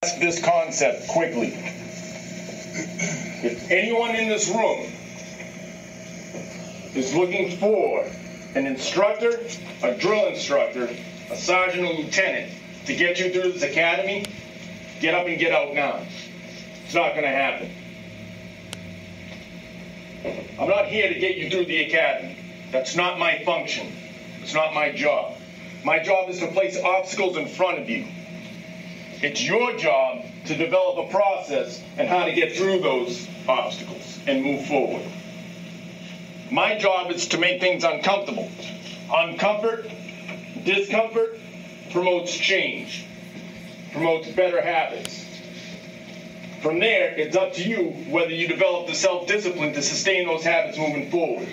This concept quickly. If anyone in this room is looking for an instructor, a drill instructor, a sergeant or lieutenant to get you through this academy, get up and get out now. It's not going to happen. I'm not here to get you through the academy. That's not my function. It's not my job. My job is to place obstacles in front of you. It's your job to develop a process and how to get through those obstacles and move forward. My job is to make things uncomfortable. Discomfort promotes change, promotes better habits. From there, it's up to you whether you develop the self-discipline to sustain those habits moving forward.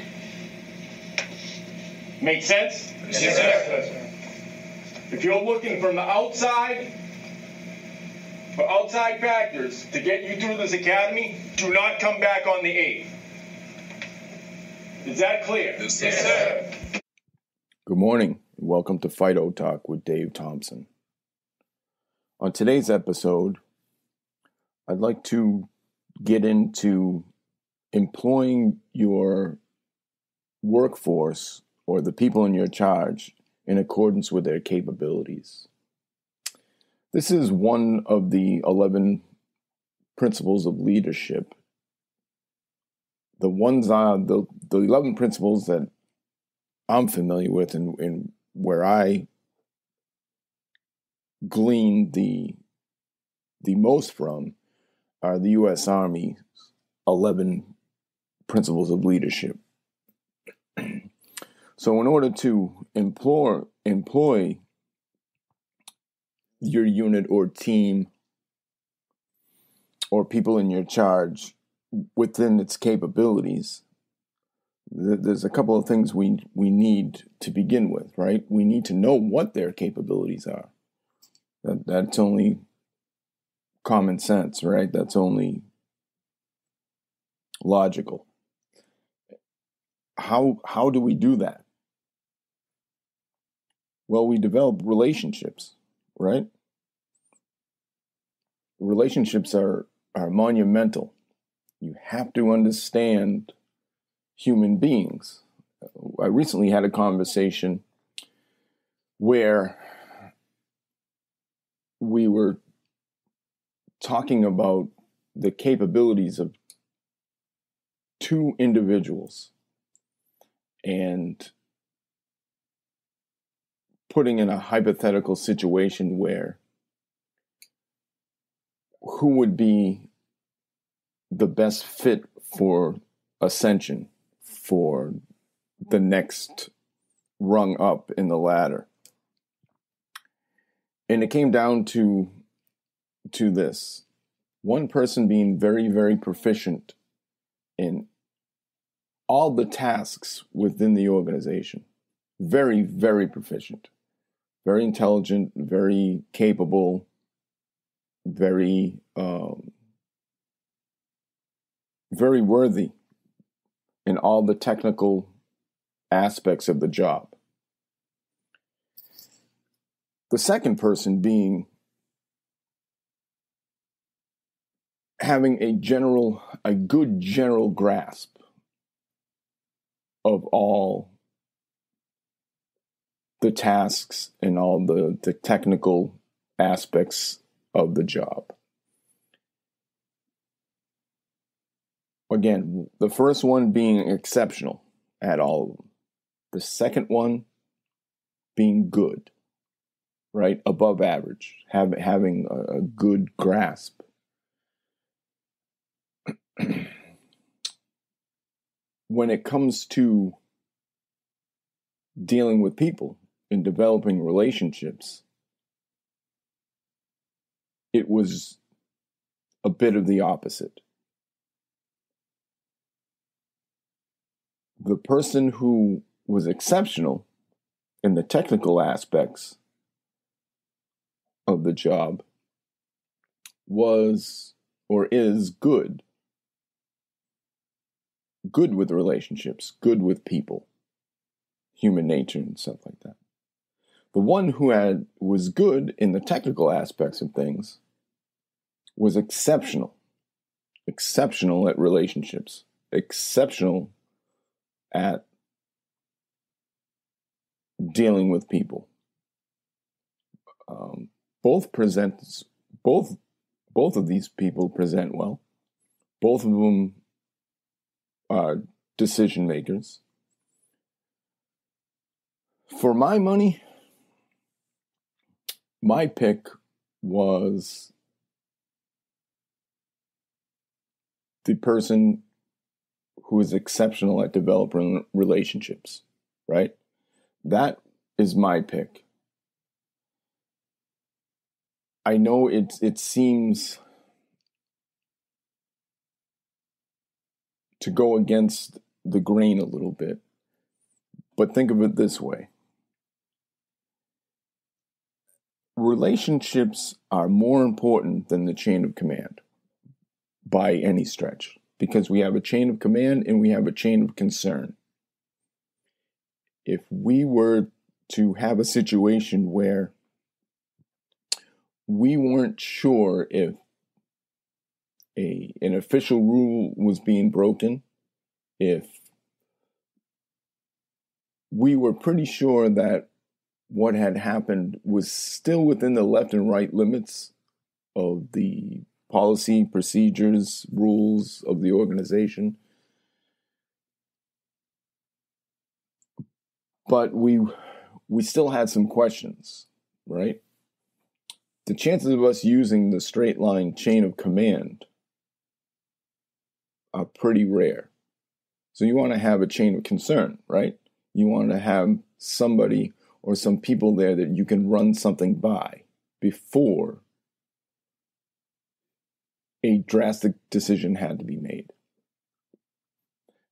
Make sense? Yes, sir. If you're looking from the outside, for outside factors to get you through this academy, do not come back on the 8th. Is that clear? Yes, sir. Good morning, and welcome to Fido Talk with Dave Thompson. On today's episode, I'd like to get into employing your workforce or the people in your charge in accordance with their capabilities. This is one of the 11 principles of leadership. The 11 principles that I'm familiar with and where I glean the most from are the U.S. Army's 11 principles of leadership. So in order to employ your unit or team or people in your charge within its capabilities, there's a couple of things we need to begin with, right? We need to know what their capabilities are. That's only common sense, right? That's only logical. How do we do that? Well, we develop relationships, right? Relationships are monumental. You have to understand human beings. I recently had a conversation where we were talking about the capabilities of two individuals and putting in a hypothetical situation where who would be the best fit for ascension, for the next rung up in the ladder. And it came down to this. One person being very, very proficient in all the tasks within the organization. Very, very proficient. Very intelligent, very capable, very worthy in all the technical aspects of the job. The second person being having a good general grasp of all the tasks and all the technical aspects of the job. Again, the first one being exceptional at all of them. The second one being good, right? Above average, having a good grasp. When it comes to dealing with people and developing relationships, it was a bit of the opposite. The person who was exceptional in the technical aspects of the job was or is good with relationships, good with people, human nature and stuff like that. The one who was good in the technical aspects of things was exceptional at relationships, exceptional at dealing with people. Both of these people present well. Both of them are decision makers. For my money, my pick was the person who is exceptional at developing relationships, right? That is my pick. I know it seems to go against the grain a little bit, but think of it this way. Relationships are more important than the chain of command by any stretch, because we have a chain of command and we have a chain of concern. If we were to have a situation where we weren't sure if an official rule was being broken, if we were pretty sure that what had happened was still within the left and right limits of the policy, procedures, rules of the organization, but we still had some questions, right? The chances of us using the straight line chain of command are pretty rare. So you want to have a chain of concern, right? You want to have somebody or some people there that you can run something by before a drastic decision had to be made.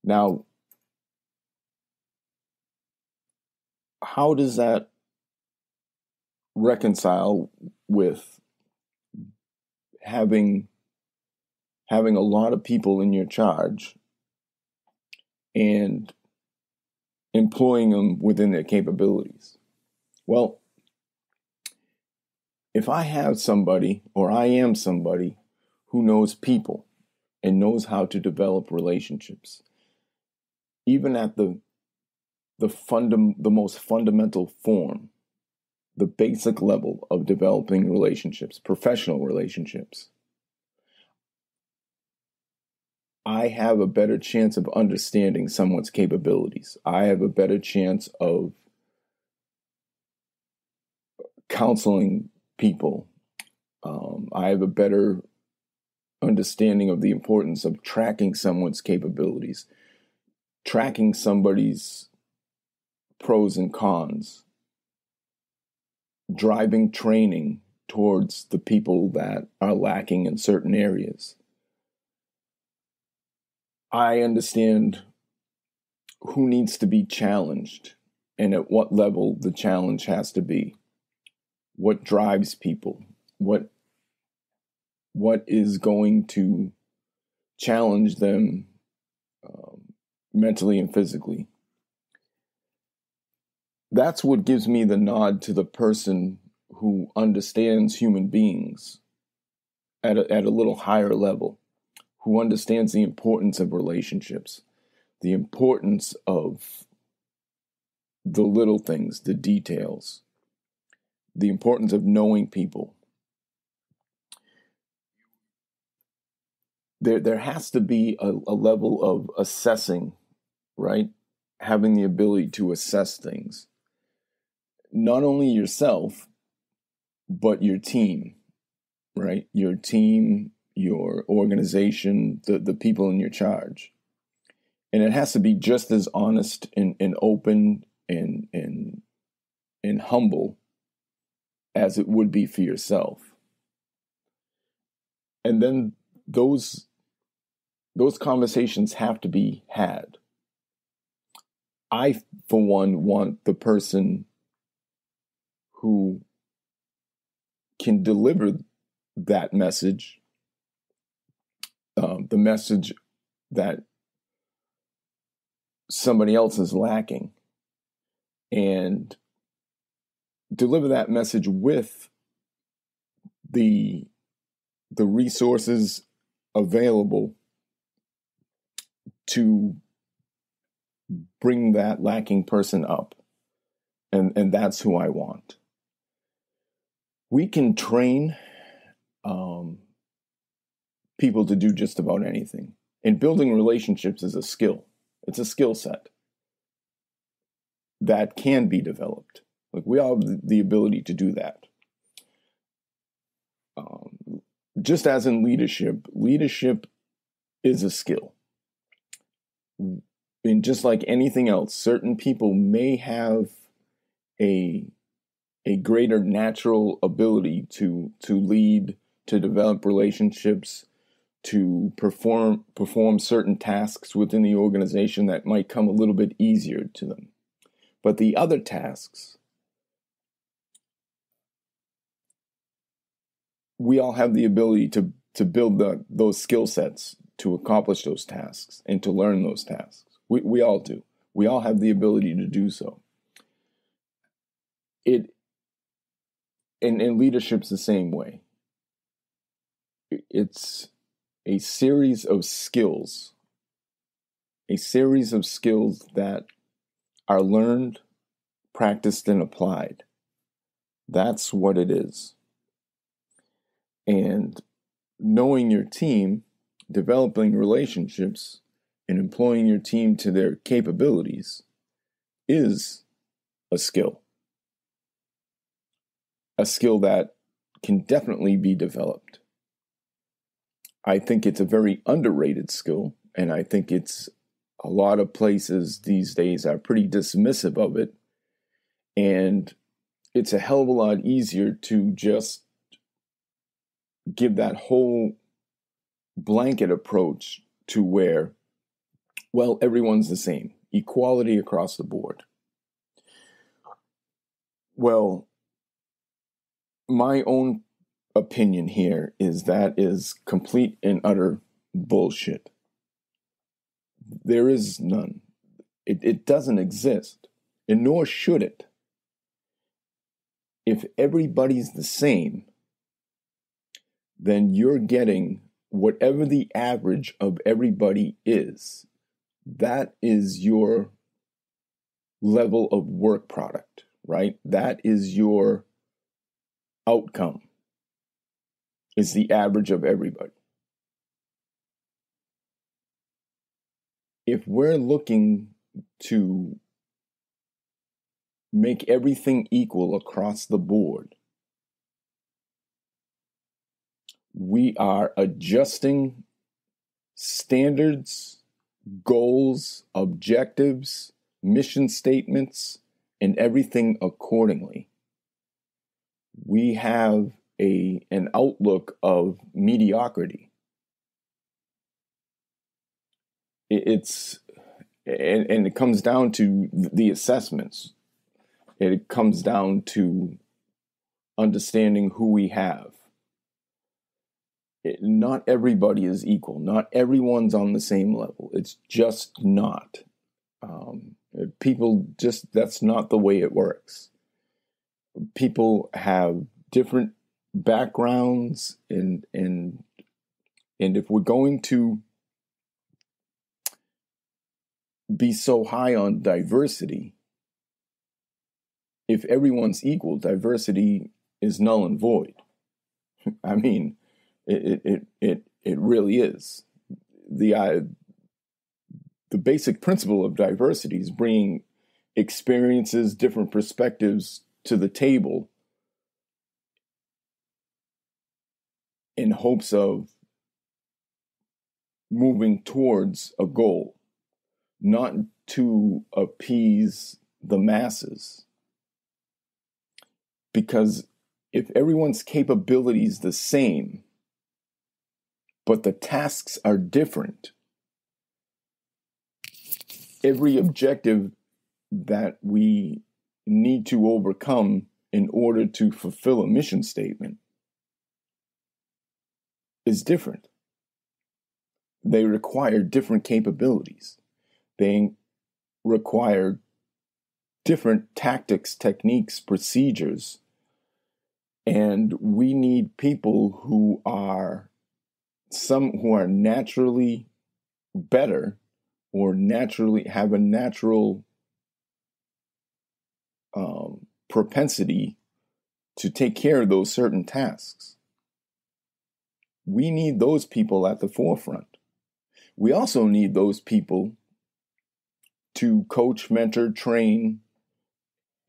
Now, how does that reconcile with having a lot of people in your charge and employing them within their capabilities? Well, if I have somebody, or I am somebody who knows people and knows how to develop relationships, even at the most fundamental form, the basic level of developing relationships, professional relationships, I have a better chance of understanding someone's capabilities. I have a better chance of counseling people. I have a better understanding of the importance of tracking someone's capabilities, tracking somebody's pros and cons, driving training towards the people that are lacking in certain areas. I understand who needs to be challenged and at what level the challenge has to be. What drives people? What is going to challenge them mentally and physically? That's what gives me the nod to the person who understands human beings at a little higher level, who understands the importance of relationships, the importance of the little things, the details, the importance of knowing people. There has to be a level of assessing, right? Having the ability to assess things. Not only yourself, but your team, right? Your team, your organization, the people in your charge. And it has to be just as honest and open and humble as it would be for yourself. And then those conversations have to be had. I, for one, want the person who can deliver that message, the message that somebody else is lacking, and deliver that message with the the resources available to bring that lacking person up. And that's who I want. We can train people to do just about anything. And building relationships is a skill. It's a skill set that can be developed. Like, we all have the ability to do that. Just as in leadership is a skill. And just like anything else, certain people may have a greater natural ability to lead, to develop relationships, to perform certain tasks within the organization that might come a little bit easier to them. But the other tasks, we all have the ability to build those skill sets to accomplish those tasks and to learn those tasks. We all do. We all have the ability to do so. And leadership's the same way. It's a series of skills that are learned, practiced, and applied. That's what it is. And knowing your team, developing relationships, and employing your team to their capabilities is a skill. A skill that can definitely be developed. I think it's a very underrated skill, and I think it's a lot of places these days are pretty dismissive of it, and it's a hell of a lot easier to just give that whole blanket approach to where, well, everyone's the same, equality across the board. Well, my own opinion here is that is complete and utter bullshit. There is none. It doesn't exist, and nor should it. If everybody's the same, then you're getting whatever the average of everybody is. That is your level of work product, right? That is your outcome. It's the average of everybody. If we're looking to make everything equal across the board, we are adjusting standards, goals, objectives, mission statements, and everything accordingly. We have an outlook of mediocrity. And it comes down to the assessments. It comes down to understanding who we have. Not everybody is equal. Not everyone's on the same level. It's just not. That's not the way it works. People have different backgrounds, and if we're going to be so high on diversity, if everyone's equal, diversity is null and void. I mean, it really is. The basic principle of diversity is bringing experiences, different perspectives to the table in hopes of moving towards a goal, not to appease the masses. Because if everyone's capability is the same, but the tasks are different, every objective that we need to overcome in order to fulfill a mission statement is different. They require different capabilities. They require different tactics, techniques, procedures And we need people who are naturally better or naturally have a natural propensity to take care of those certain tasks. We need those people at the forefront. We also need those people to coach, mentor, train,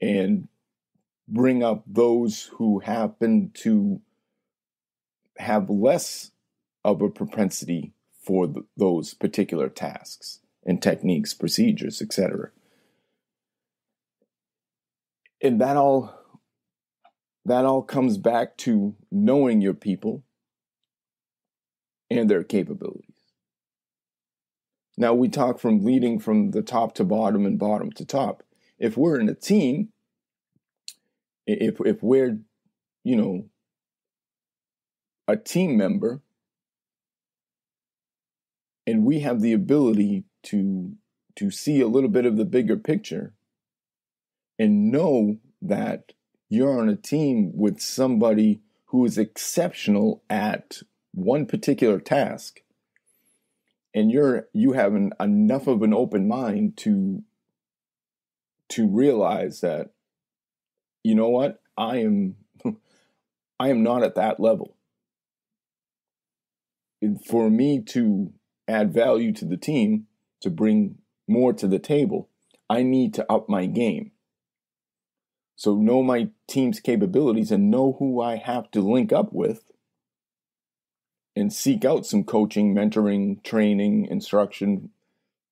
and bring up those who happen to have less of a propensity for those particular tasks and techniques, procedures, etc. And that all comes back to knowing your people and their capabilities. Now, we talk from leading from the top to bottom and bottom to top. If we're in a team, if we're, a team member, and we have the ability to see a little bit of the bigger picture and know that you're on a team with somebody who is exceptional at one particular task, and you have enough of an open mind to realize that, you know what, I am not at that level. And for me to add value to the team, to bring more to the table, I need to up my game. So know my team's capabilities and know who I have to link up with and seek out some coaching, mentoring, training, instruction,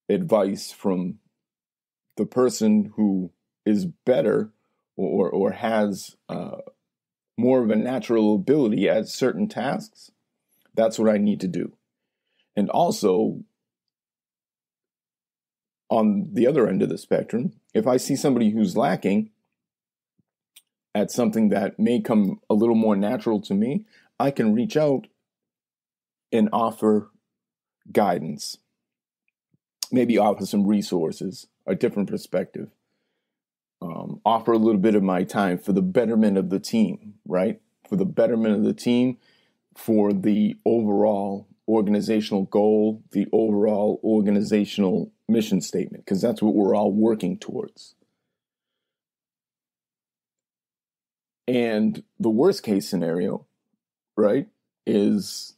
advice from the person who is better or has more of a natural ability at certain tasks. That's what I need to do. And also, on the other end of the spectrum, if I see somebody who's lacking at something that may come a little more natural to me, I can reach out and offer guidance, maybe offer some resources, a different perspective, offer a little bit of my time for the betterment of the team, right? For the betterment of the team, for the overall organizational goal, the overall organizational mission statement, because that's what we're all working towards. And the worst case scenario, right, is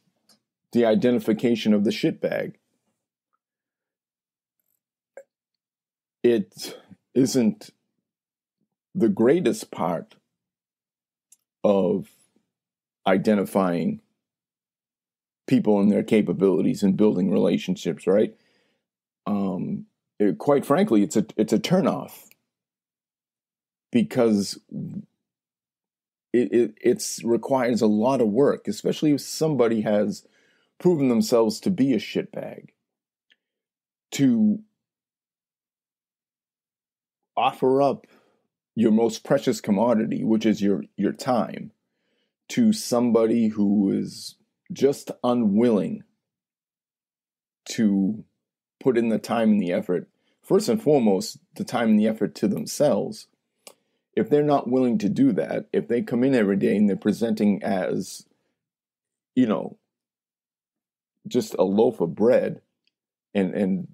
the identification of the shitbag. It isn't the greatest part of identifying people and their capabilities and building relationships, right? Quite frankly, it's a turnoff, because it requires a lot of work, especially if somebody has proven themselves to be a shitbag, to offer up your most precious commodity, which is your time, to somebody who is just unwilling to put in the time and the effort. First and foremost, the time and the effort to themselves. If they're not willing to do that, if they come in every day and they're presenting as, just a loaf of bread, and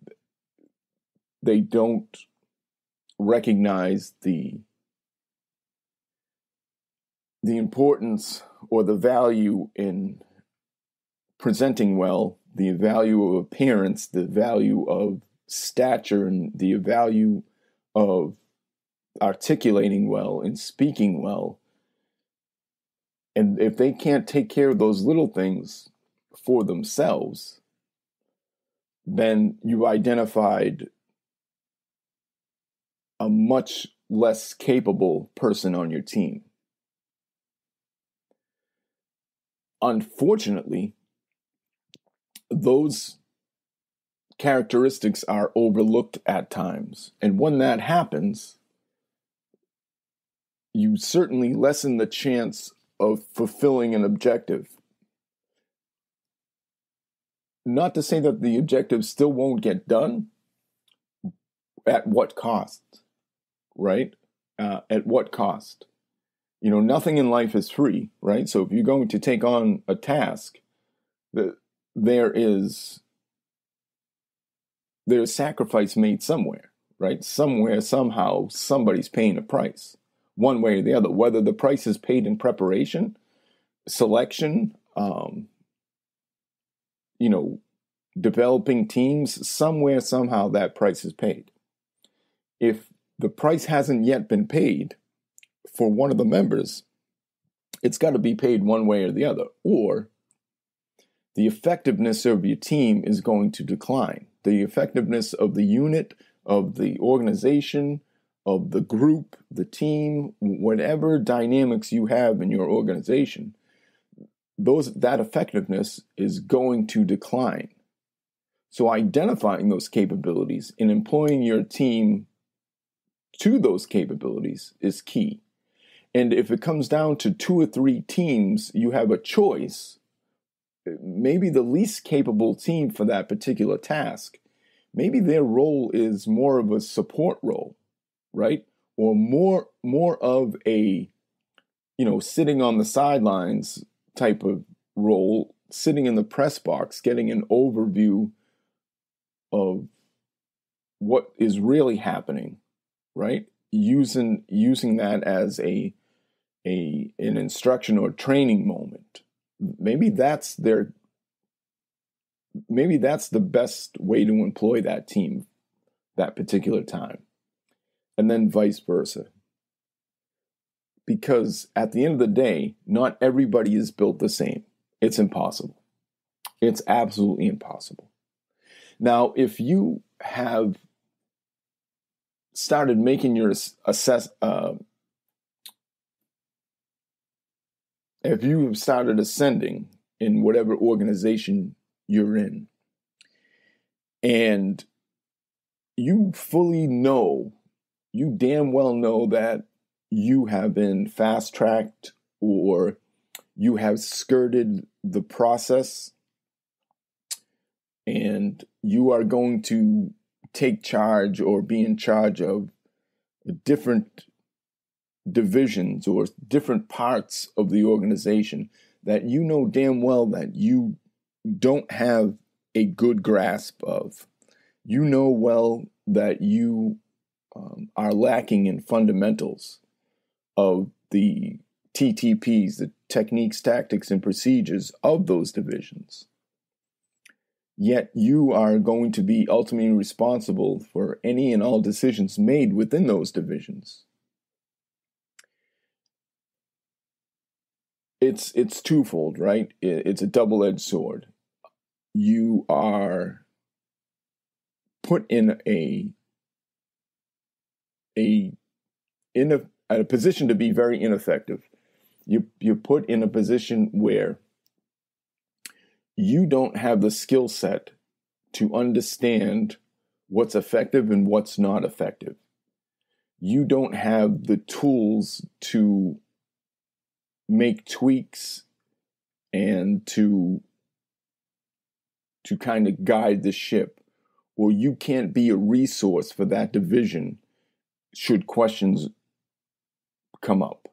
they don't recognize the importance or the value in presenting well, the value of appearance, the value of stature, and the value of articulating well and speaking well. And if they can't take care of those little things for themselves, then you identified a much less capable person on your team. Unfortunately, those characteristics are overlooked at times. And when that happens, you certainly lessen the chance of fulfilling an objective. Not to say that the objective still won't get done. At what cost, right? At what cost? Nothing in life is free, right? So if you're going to take on a task, there's sacrifice made somewhere, right? Somewhere, somehow, somebody's paying a price, one way or the other. Whether the price is paid in preparation, selection, developing teams, somewhere, somehow, that price is paid. If the price hasn't yet been paid for one of the members, it's got to be paid one way or the other, or the effectiveness of your team is going to decline. The effectiveness of the unit, of the organization, of the group, the team, whatever dynamics you have in your organization, that effectiveness is going to decline. So identifying those capabilities and employing your team to those capabilities is key. And if it comes down to 2 or 3 teams, you have a choice. Maybe the least capable team for that particular task, maybe their role is more of a support role, right? Or more of a, sitting on the sidelines type of role, sitting in the press box, getting an overview of what is really happening, right? Using that as an instruction or training moment. Maybe that's the best way to employ that team that particular time. And then vice versa. Because at the end of the day, not everybody is built the same. It's impossible. It's absolutely impossible. Now, if you have started making your if you have started ascending in whatever organization you're in, and you damn well know that you have been fast-tracked or you have skirted the process, and you are going to take charge or be in charge of different divisions or different parts of the organization that you know damn well that you don't have a good grasp of. You know well that you are lacking in fundamentals of the TTPs, the techniques, tactics, and procedures of those divisions. Yet you are going to be ultimately responsible for any and all decisions made within those divisions. It's twofold, right? It's a double-edged sword. You are put in a position to be very ineffective. You're put in a position where you don't have the skill set to understand what's effective and what's not effective. You don't have the tools to make tweaks and to kind of guide the ship, or you can't be a resource for that division should questions come up.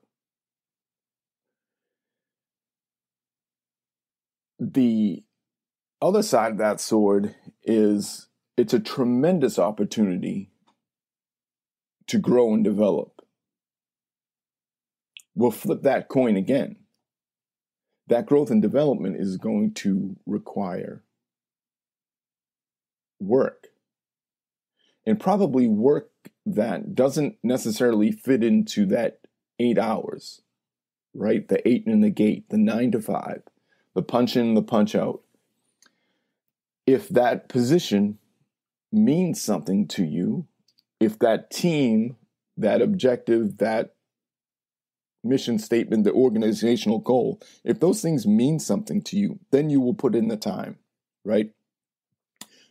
The other side of that sword is it's a tremendous opportunity to grow and develop. We'll flip that coin again. That growth and development is going to require work, and probably work that doesn't necessarily fit into that 8 hours, right? The 8 in the gate, the 9 to 5, the punch in, the punch out. If that position means something to you, if that team, that objective, that mission statement, the organizational goal, if those things mean something to you, then you will put in the time, right?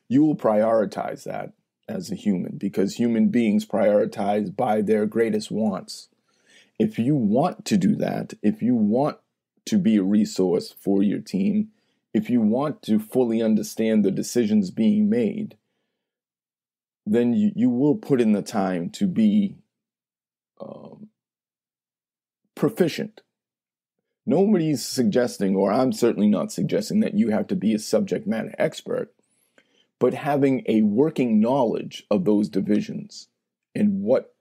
You will prioritize that as a human, because human beings prioritize by their greatest wants. If you want to do that, if you want to be a resource for your team, if you want to fully understand the decisions being made, then you will put in the time to be proficient. Nobody's suggesting, or I'm certainly not suggesting, that you have to be a subject matter expert, but having a working knowledge of those divisions and what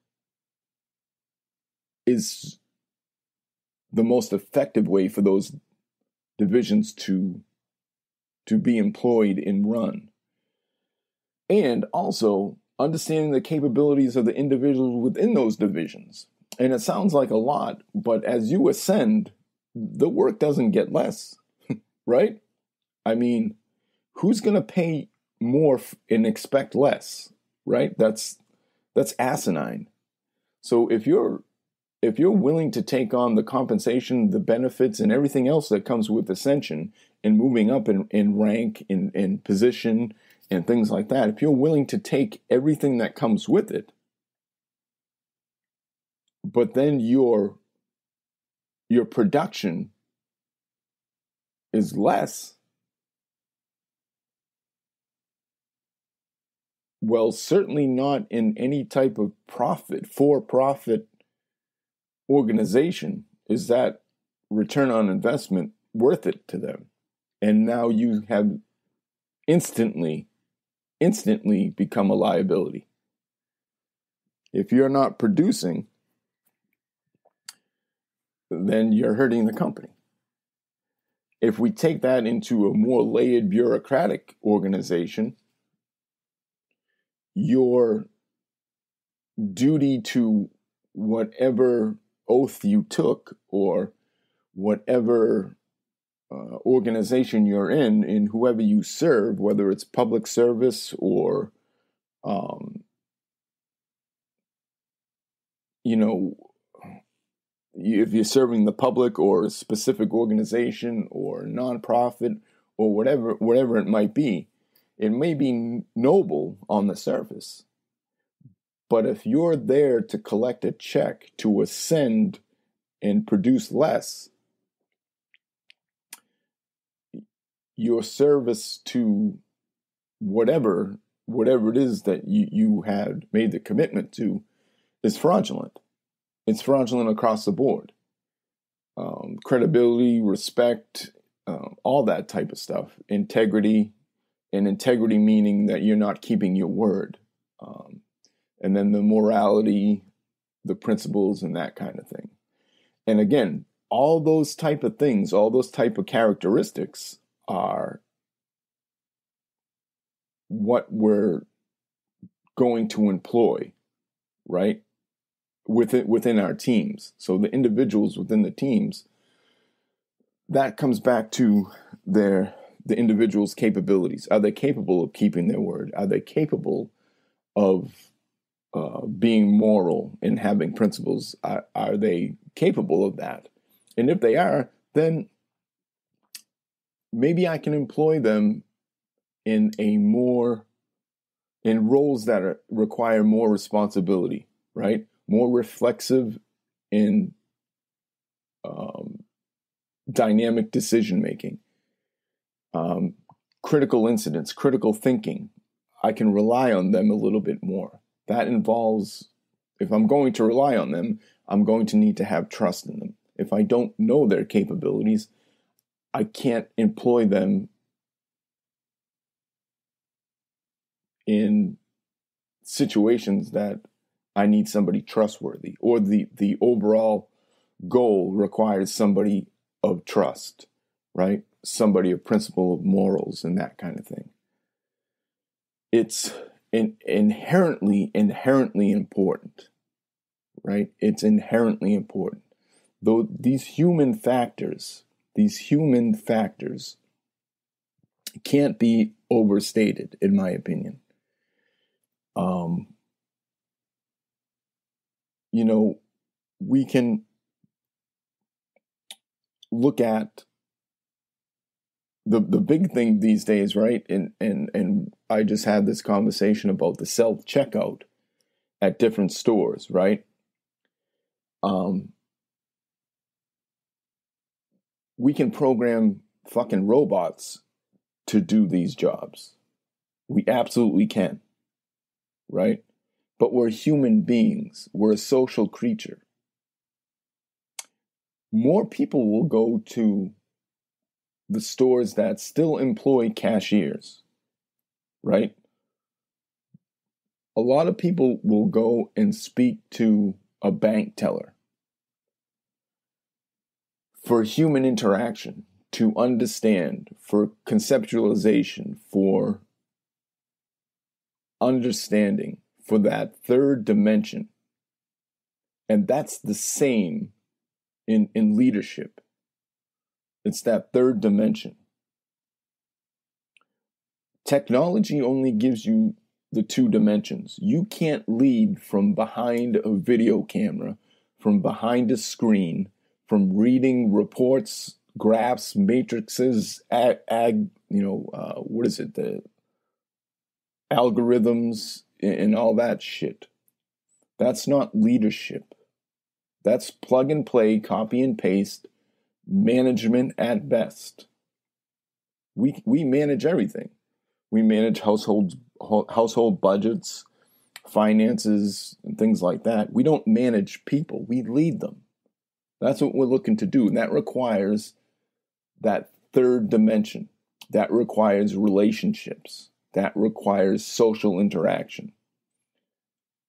is the most effective way for those divisions to be employed and run. And also understanding the capabilities of the individuals within those divisions. And it sounds like a lot, but as you ascend, the work doesn't get less, right? I mean, who's going to pay more and expect less, right? That's asinine. So if you're willing to take on the compensation, the benefits, and everything else that comes with ascension and moving up in rank, in position, and things like that, if you're willing to take everything that comes with it, but then your production is less, well, certainly not in any type of for-profit organization is that return on investment worth it to them. And now you have instantly become a liability. If you're not producing, then you're hurting the company. If we take that into a more layered bureaucratic organization, your duty to whatever oath you took or whatever organization you're in whoever you serve, whether it's public service or, if you're serving the public or a specific organization or nonprofit or whatever it might be, it may be noble on the surface. But if you're there to collect a check, to ascend and produce less, your service to whatever it is that you had made the commitment to is fraudulent. It's fraudulent across the board. Credibility, respect, all that type of stuff. Integrity, and integrity meaning that you're not keeping your word. And then the morality, the principles, and that kind of thing. And again, all those type of things, all those type of characteristics are what we're going to employ, right? Within our teams. So the individuals within the teams, that comes back to the individual's capabilities. Are they capable of keeping their word? Are they capable of being moral and having principles? Are they capable of that? And if they are, then maybe I can employ them in roles that require more responsibility, right? More reflexive in dynamic decision making, critical incidents, critical thinking. I can rely on them a little bit more. That involves, if I'm going to rely on them, I'm going to need to have trust in them. If I don't know their capabilities, I can't employ them in situations that I need somebody trustworthy, or the overall goal requires somebody of trust, right? Somebody of principle, of morals, and that kind of thing. It's inherently important, right? It's inherently important. Though these human factors can't be overstated, in my opinion. We can look at the big thing these days, right? And I just had this conversation about the self-checkout at different stores, right? We can program fucking robots to do these jobs. We absolutely can, right? But we're human beings. We're a social creature. more people will go to the stores that still employ cashiers, right? A lot of people will go and speak to a bank teller for human interaction, to understand, for conceptualization, for understanding, for that third dimension. And that's the same in leadership. It's that third dimension. Technology only gives you the two dimensions. You can't lead from behind a video camera, from behind a screen, from reading reports, graphs, matrices, the algorithms and all that shit. That's not leadership. That's plug and play, copy and paste, management at best. We manage everything. We manage household budgets, finances, and things like that. We don't manage people. We lead them. That's what we're looking to do. And that requires that third dimension. That requires relationships. That requires social interaction.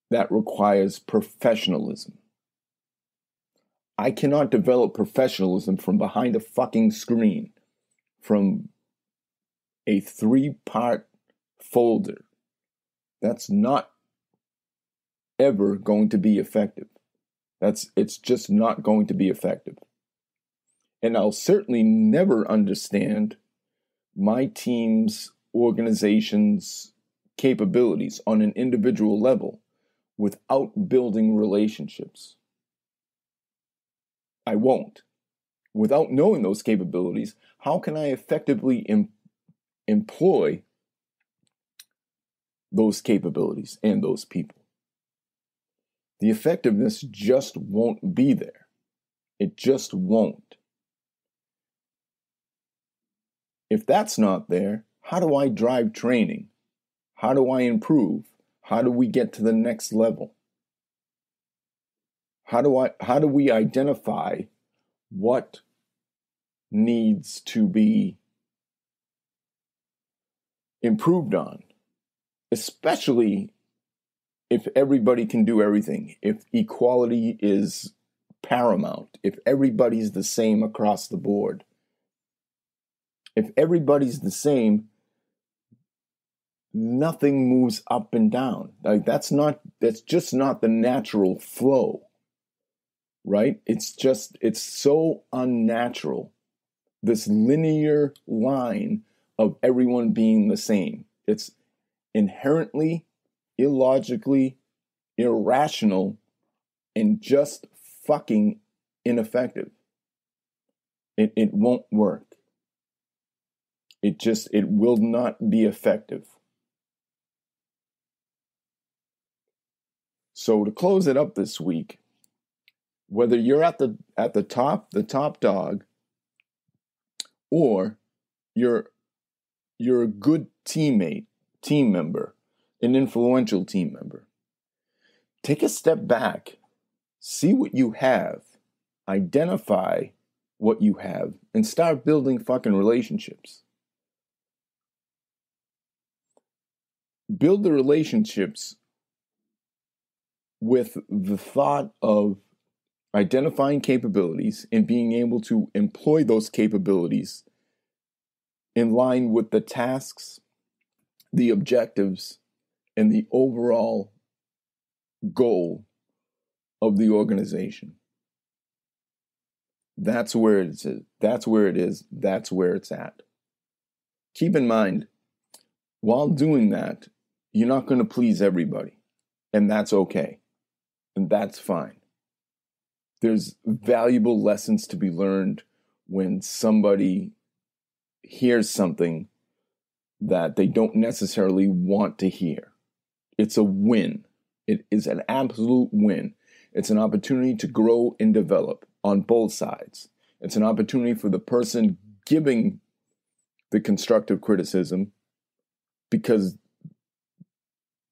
That requires professionalism. I cannot develop professionalism from behind a fucking screen, from a 3-part folder. That's not ever going to be effective. It's just not going to be effective. And I'll certainly never understand my team's organization's capabilities on an individual level without building relationships. I won't. Without knowing those capabilities, how can I effectively employ those capabilities and those people? The effectiveness just won't be there. It just won't. If that's not there, how do I drive training? How do I improve? How do we get to the next level? How do we identify what needs to be improved on? Especially if everybody can do everything, if equality is paramount, if everybody's the same across the board. If everybody's the same, nothing moves up and down. Like that's just not the natural flow. Right? It's so unnatural. This linear line of everyone being the same. It's inherently, illogically, irrational, and just fucking ineffective. It won't work. It will not be effective. So to close it up this week, whether you're at the top dog, or you're a good teammate, team member, an influential team member, take a step back, see what you have, identify what you have, and start building fucking relationships. Build the relationships with the thought of identifying capabilities and being able to employ those capabilities in line with the tasks, the objectives, and the overall goal of the organization. That's where it is. That's where it is. That's where it's at. Keep in mind, while doing that, you're not going to please everybody, and that's okay, and that's fine. There's valuable lessons to be learned when somebody hears something that they don't necessarily want to hear. It's a win. It is an absolute win. It's an opportunity to grow and develop on both sides. It's an opportunity for the person giving the constructive criticism, because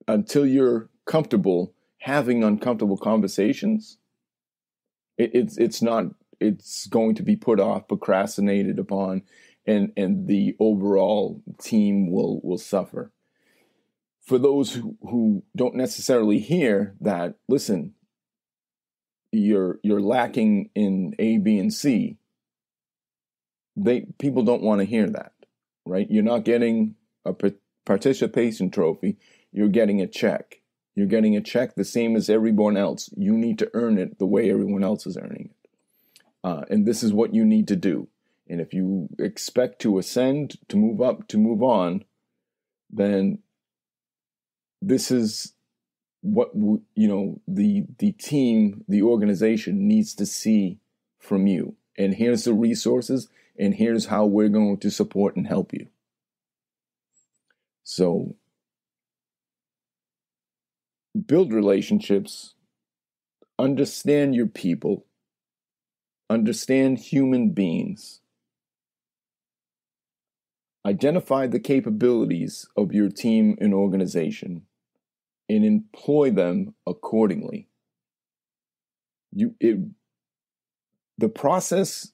until you're comfortable having uncomfortable conversations, it's not it's going to be put off, procrastinated upon, and the overall team will suffer. For those who don't necessarily hear that, listen, you're lacking in A, B, and C. People don't want to hear that, right? You're not getting a participation trophy. You're getting a check. You're getting a check the same as everyone else. You need to earn it the way everyone else is earning it. And this is what you need to do. And if you expect to ascend, to move up, to move on, then this is what the team, the organization needs to see from you. And here's the resources, and here's how we're going to support and help you. So build relationships, understand your people, understand human beings, identify the capabilities of your team and organization, and employ them accordingly. The process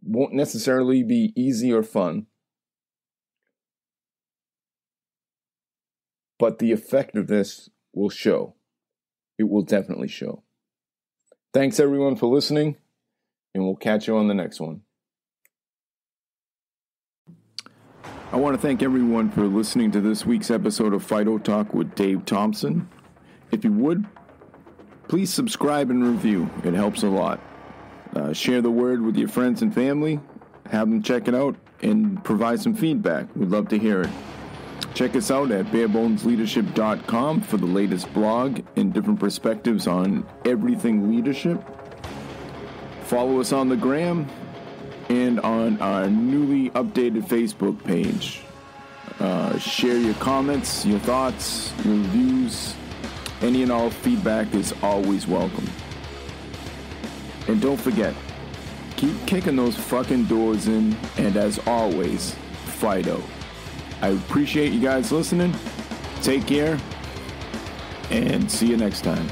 won't necessarily be easy or fun, but the effectiveness will show. It will definitely show. Thanks everyone for listening, and we'll catch you on the next one. I want to thank everyone for listening to this week's episode of Fido Talk with Dave Thompson. If you would, please subscribe and review. It helps a lot. Share the word with your friends and family. Have them check it out and provide some feedback. We'd love to hear it. Check us out at barebonesleadership.com for the latest blog and different perspectives on everything leadership. Follow us on the gram and on our newly updated Facebook page. Share your comments, your thoughts, your reviews. Any and all feedback is always welcome. And don't forget, keep kicking those fucking doors in, and as always, Fido. I appreciate you guys listening. Take care, and see you next time.